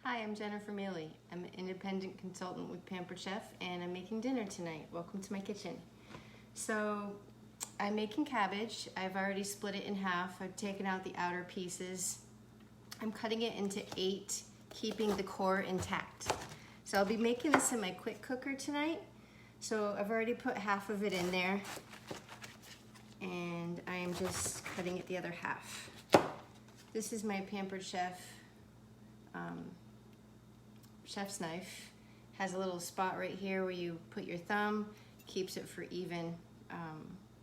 Hi, I'm Jennifer Mele. I'm an independent consultant with Pampered Chef and I'm making dinner tonight. Welcome to my kitchen. So I'm making cabbage. I've already split it in half. I've taken out the outer pieces. I'm cutting it into 8, keeping the core intact. So I'll be making this in my quick cooker tonight. So I've already put half of it in there and I am just cutting it the other half. This is my Pampered Chef chef's knife. Has a little spot right here where you put your thumb, keeps it for even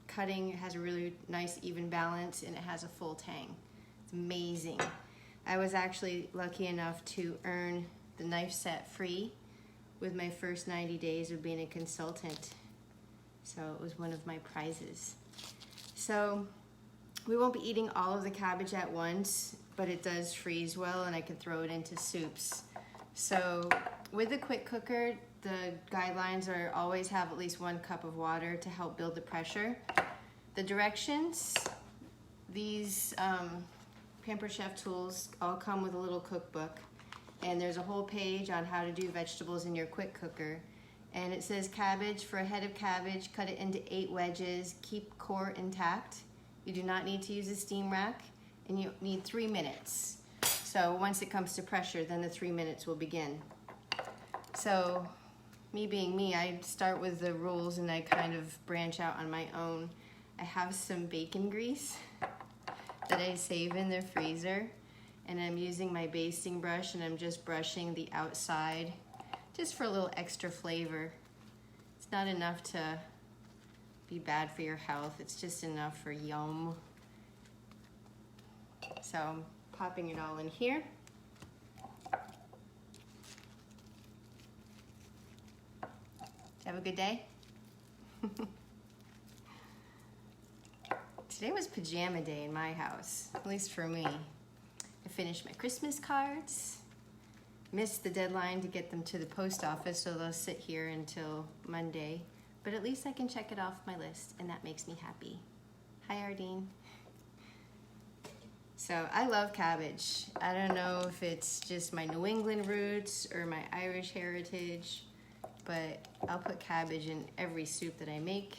cutting. It has a really nice even balance and it has a full tang. It's amazing. I was actually lucky enough to earn the knife set free with my first 90 days of being a consultant. So it was one of my prizes. So we won't be eating all of the cabbage at once, but it does freeze well and I can throw it into soups. So with the quick cooker, the guidelines are always have at least 1 cup of water to help build the pressure. The directions, these Pampered Chef tools all come with a little cookbook, and there's a whole page on how to do vegetables in your quick cooker. And it says cabbage, for a head of cabbage, cut it into 8 wedges, keep core intact. You do not need to use a steam rack, and you need 3 minutes. So once it comes to pressure, then the 3 minutes will begin. So me being me, I start with the rules and I kind of branch out on my own. I have some bacon grease that I save in the freezer, and I'm using my basting brush and I'm just brushing the outside just for a little extra flavor. It's not enough to be bad for your health, it's just enough for yum. So I'm popping it all in here. Have a good day. Today was pajama day in my house, at least for me. I finished my Christmas cards, missed the deadline to get them to the post office, so they'll sit here until Monday, but at least I can check it off my list and that makes me happy. Hi Ardeen. So I love cabbage. I don't know if it's just my New England roots or my Irish heritage, but I'll put cabbage in every soup that I make.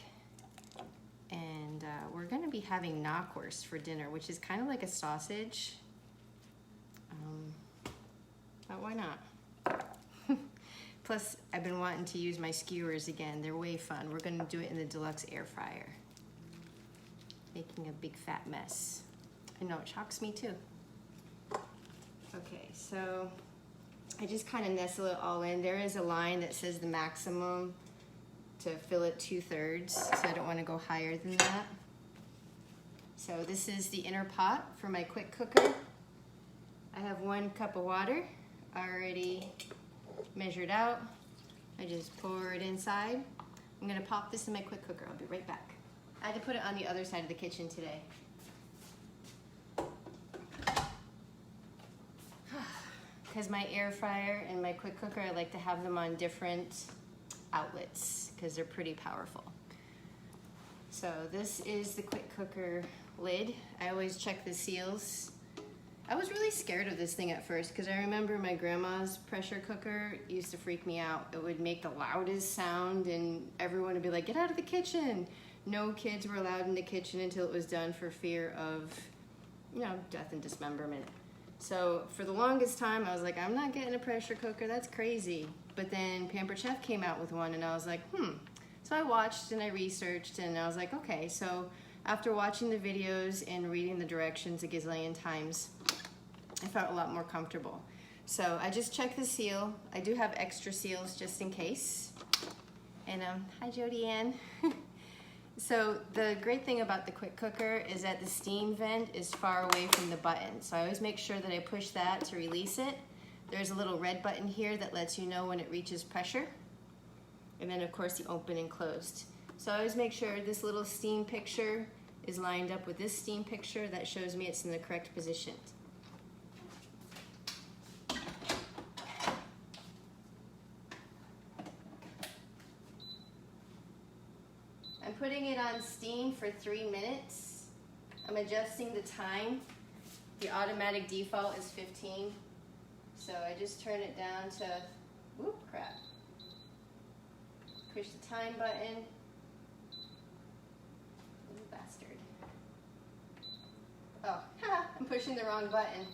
And we're gonna be having Knockwurst for dinner, which is kind of like a sausage. But why not? Plus, I've been wanting to use my skewers again. They're way fun. We're gonna do it in the Deluxe Air Fryer. Making a big fat mess. I know, it shocks me too. Okay, so I just kind of nestle it all in. There is a line that says the maximum to fill it 2/3, so I don't want to go higher than that. So this is the inner pot for my quick cooker. I have 1 cup of water already measured out. I just pour it inside. I'm gonna pop this in my quick cooker. I'll be right back. I had to put it on the other side of the kitchen today. Because my air fryer and my quick cooker, I like to have them on different outlets because they're pretty powerful. So this is the quick cooker lid. I always check the seals. I was really scared of this thing at first because I remember my grandma's pressure cooker used to freak me out. It would make the loudest sound and everyone would be like, get out of the kitchen. No kids were allowed in the kitchen until it was done for fear of, death and dismemberment. So for the longest time, I was like, I'm not getting a pressure cooker, that's crazy. But then Pampered Chef came out with one and I was like, So I watched and I researched and I was like, okay. So after watching the videos and reading the directions a gazillion times, I felt a lot more comfortable. So I just checked the seal. I do have extra seals just in case. And hi Jody Ann. So the great thing about the quick cooker is that the steam vent is far away from the button. So I always make sure that I push that to release it. There's a little red button here that lets you know when it reaches pressure. And then of course the open and closed. So I always make sure this little steam picture is lined up with this steam picture that shows me it's in the correct position. I'm putting it on steam for 3 minutes. I'm adjusting the time. The automatic default is 15. So I just turn it down to, whoop, crap. Push the time button. Little bastard. Oh, I'm pushing the wrong button.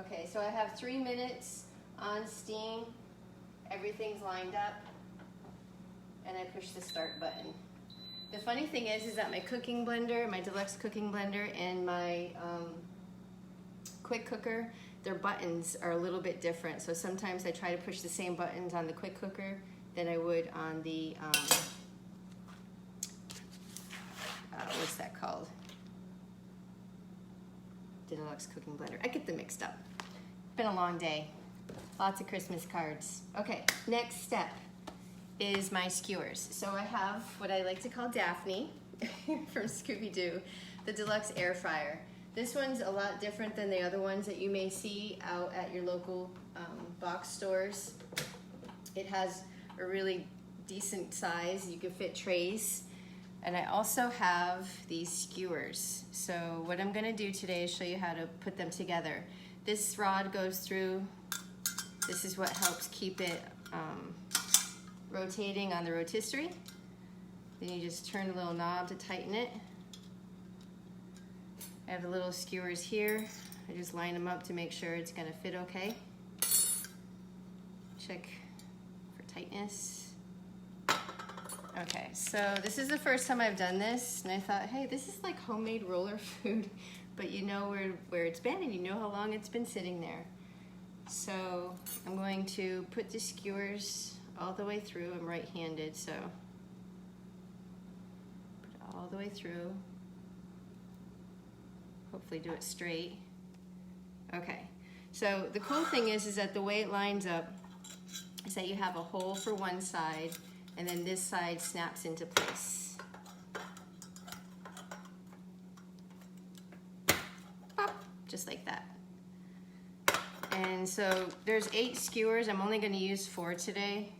Okay, so I have 3 minutes on steam. Everything's lined up. And I push the start button. The funny thing is that my cooking blender, my Deluxe cooking blender, and my quick cooker, their buttons are a little bit different. So sometimes I try to push the same buttons on the quick cooker than I would on the, what's that called? Deluxe cooking blender. I get them mixed up. It's been a long day. Lots of Christmas cards. Okay, next step is my skewers. So I have what I like to call Daphne from Scooby-Doo, the Deluxe Air Fryer. This one's a lot different than the other ones that you may see out at your local box stores. It has a really decent size. You can fit trays. And I also have these skewers. So what I'm gonna do today is show you how to put them together. This rod goes through. This is what helps keep it rotating on the rotisserie. Then you just turn the little knob to tighten it. I have the little skewers here. I just line them up to make sure it's gonna fit okay. Check for tightness. Okay, so this is the first time I've done this, and I thought, hey, this is like homemade roller food, but you know where it's been and you know how long it's been sitting there. So I'm going to put the skewers all the way through. I'm right-handed, so put it all the way through. Hopefully do it straight. Okay, so the cool thing is that the way it lines up is that you have a hole for one side, and then this side snaps into place. Pop, just like that. And so there's 8 skewers. I'm only gonna use 4 today.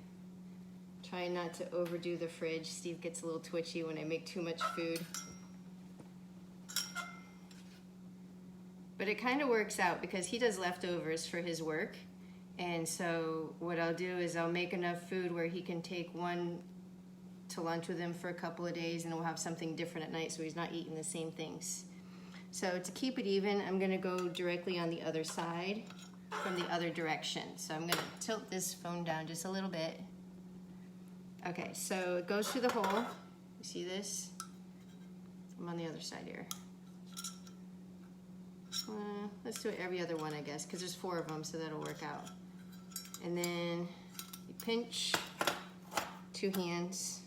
Trying not to overdo the fridge. Steve gets a little twitchy when I make too much food. But it kind of works out because he does leftovers for his work. And so what I'll do is I'll make enough food where he can take one to lunch with him for a couple of days, and we'll have something different at night so he's not eating the same things. So to keep it even, I'm gonna go directly on the other side from the other direction. So I'm gonna tilt this phone down just a little bit. Okay, so it goes through the hole. You see this? I'm on the other side here. Let's do it every other one, I guess, because there's 4 of them, so that'll work out. And then you pinch, 2 hands.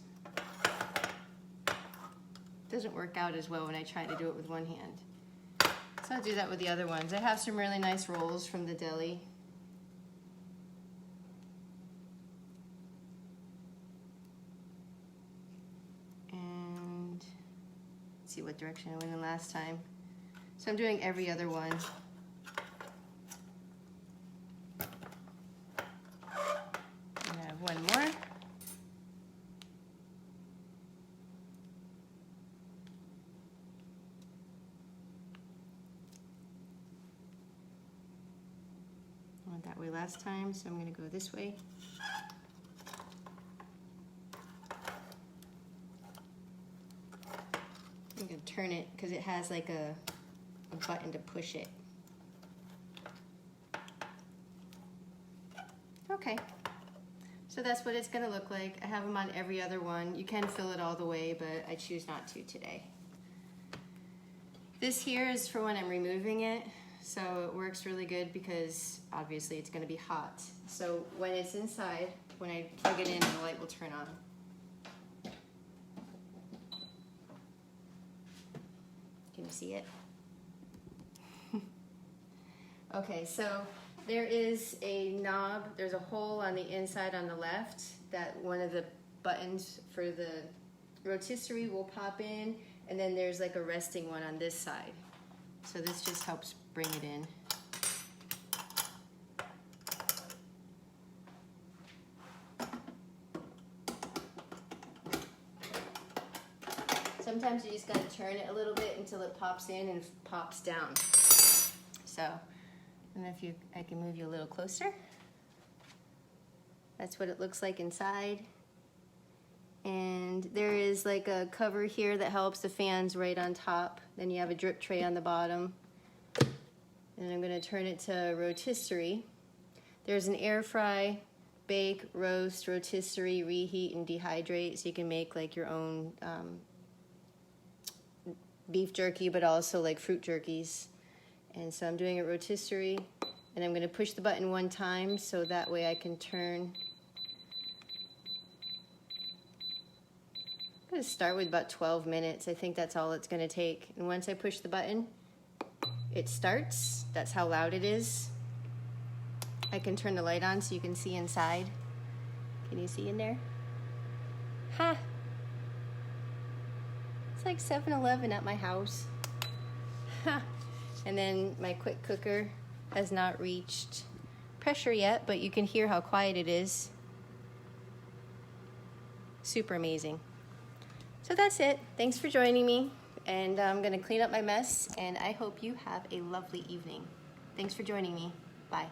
Doesn't work out as well when I try to do it with one hand. So I'll do that with the other ones. I have some really nice rolls from the deli. And let's see what direction I went in last time. So I'm doing every other one. I have one more. I went that way last time, so I'm going to go this way. I'm going to turn it because it has like a button to push it. Okay, so that's what it's going to look like. I have them on every other one. You can fill it all the way, but I choose not to today. This here is for when I'm removing it, so it works really good because obviously it's going to be hot. So when it's inside, when I plug it in, the light will turn on. Can you see it? Okay, so there is a knob, there's a hole on the inside on the left that one of the buttons for the rotisserie will pop in, and then there's like a resting one on this side. So this just helps bring it in. So Sometimes you just gotta turn it a little bit until it pops in and pops down. So, and if I can move you a little closer. That's what it looks like inside. And there is like a cover here that helps. The fan's right on top. Then you have a drip tray on the bottom. And I'm gonna turn it to rotisserie. There's an air fry, bake, roast, rotisserie, reheat, and dehydrate. So you can make like your own beef jerky, but also like fruit jerkies. And so I'm doing a rotisserie, and I'm gonna push the button one time so that way I can turn. I'm gonna start with about 12 minutes. I think that's all it's gonna take. And once I push the button, it starts. That's how loud it is. I can turn the light on so you can see inside. Can you see in there? Ha! It's like 7-Eleven at my house. Ha! And then my quick cooker has not reached pressure yet, but you can hear how quiet it is. Super amazing. So that's it. Thanks for joining me. And I'm gonna clean up my mess, and I hope you have a lovely evening. Thanks for joining me. Bye.